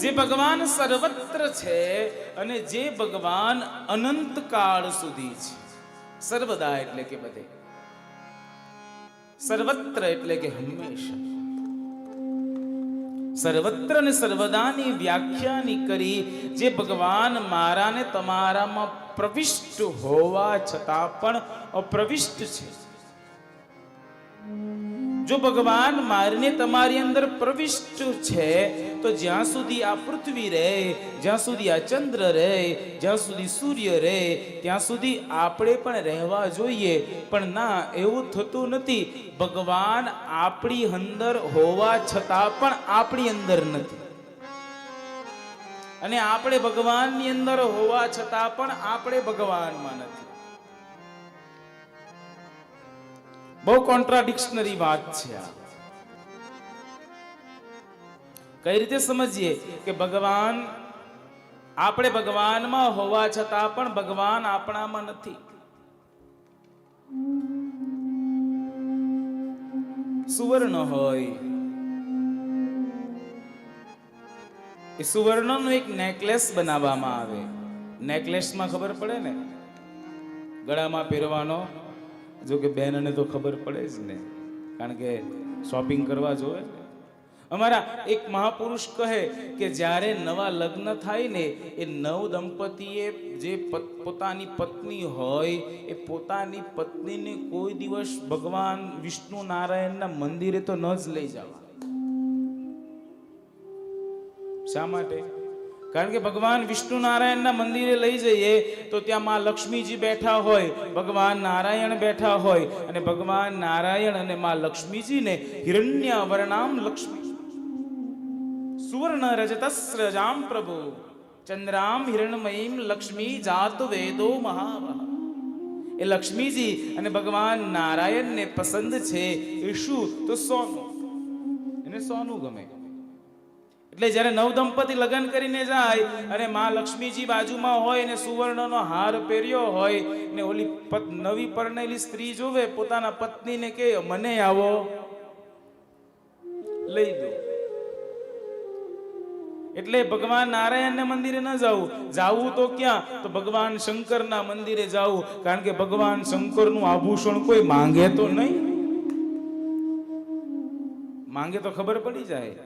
જે ભગવાન સર્વત્ર છે અને જે ભગવાન અનંત કાળ સુધી છે. સર્વદા એટલે કે બધે, સર્વત્ર એટલે કે હંમેશા. સર્વત્ર ને સર્વદાની વ્યાખ્યાની કરી જે ભગવાન મારા ને તમારામાં પ્રવિષ્ટ હોવા છતાં પણ અપ્રવિષ્ટ છે. જો ભગવાન મારીને તમારી અંદર પ્રવિષ્ટ છે તો જ્યાં સુધી આ પૃથ્વી રહે, જ્યાં સુધી આ ચંદ્ર રહે, જ્યાં સુધી સૂર્ય રહે, ત્યાં સુધી આપણે પણ રહેવા જોઈએ. પણ ના, એવું થતું નથી. ભગવાન આપણી અંદર હોવા છતાં પણ આપણી અંદર નથી, અને આપણે ભગવાનની અંદર હોવા છતાં પણ આપણે ભગવાનમાં નથી. બહુ કોન્ટ્રાડિક્શનરી વાત છે આ. કઈ રીતે સમજીએ કે ભગવાન, આપણે ભગવાનમાં હોવા છતાં પણ ભગવાન આપણામાં નથી. સુવર્ણ હોય, એ સુવર્ણનું એક નેકલેસ બનાવવામાં આવે. નેકલેસમાં ખબર પડે ને, ગળામાં પહેરવાનો. જો કે બહેનને તો ખબર પડે જ ને, કારણ કે શોપિંગ કરવા જોવે. અમારા એક મહાપુરુષ કહે કે જ્યારે નવા લગ્ન થાય ને, એ નવ દંપતીએ જે પોતાની પત્ની હોય, એ પોતાની પત્નીને કોઈ દિવસ ભગવાન વિષ્ણુ નારાયણના મંદિરે તો ન જ લઈ જવા. શા માટે? કારણ કે ભગવાન વિષ્ણુ નારાયણના મંદિરે લઈ જઈએ તો ત્યાં માં લક્ષ્મીજી બેઠા હોય, ભગવાન નારાયણ બેઠા હોય, અને ભગવાન નારાયણ અને માં લક્ષ્મીજીને હિરણ્ય વર્ણામ લક્ષ્મી સુવર્ણ રજતસ્રજામ પ્રભુ ચંદ્રામ હિરણમયીમ લક્ષ્મી જાત વેદો મહાવહ. એ લક્ષ્મીજી અને ભગવાન નારાયણને પસંદ છે એ શું? તો સોનું. એને સોનું ગમે. એટલે જ્યારે નવ દંપતી લગ્ન કરીને જાય અને માં લક્ષ્મીજી બાજુમાં હોય ને સુવર્ણનો હાર પહેર્યો હોય ને ઓલી નવી પરણેલી સ્ત્રી જોવે પોતાના પત્નીને કે મને આવો લઈ દો. એટલે ભગવાન નારાયણના મંદિરે ન જાવું. જાવું તો ક્યાં? તો ભગવાન શંકરના મંદિરે જાવું. કારણ કે ભગવાન શંકરનું આભૂષણ કોઈ માંગે તો નહીં. માંગે તો ખબર પડી જાય.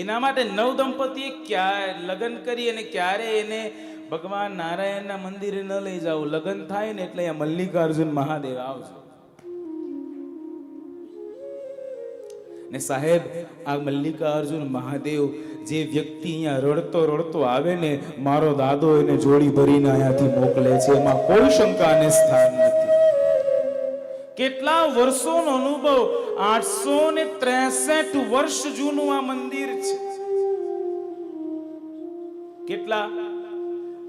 એના માટે નવ દંપતીએ ક્યારે લગ્ન કરી અને ક્યારે એને ભગવાન નારાયણના મંદિરે ન લઈ જાવ. લગ્ન થાય ને એટલે અહીંયા મલ્લિકાર્જુન મહાદેવ આવજો. ને સાહેબ, આ મલ્લિકાર્જુન મહાદેવ જે વ્યક્તિ અહીંયા રડતો રડતો આવે ને, મારો દાદો એને જોડી ભરીને અહીંયાથી મોકલે છે, એમાં કોઈ શંકાને સ્થાન નથી. કેટલા વર્ષોનો અનુભવ, 863 વર્ષ જૂનું આ મંદિર છે. કેટલા?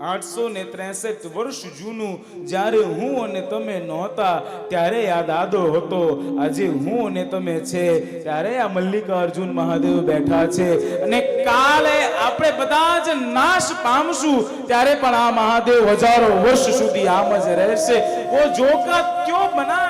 863 વર્ષ જૂનું. જ્યારે હું અને તમે નહોતા ત્યારે આ દાદો હતો, આજે હું અને તમે છે ત્યારે આ મલ્લિકાર્જુન મહાદેવ બેઠા છે. અને કાલે આપણે બધા જ નાશ પામશું ત્યારે પણ આ મહાદેવ હજારો વર્ષ સુધી આમ જ રહેશે. વો જોકા ક્યો બના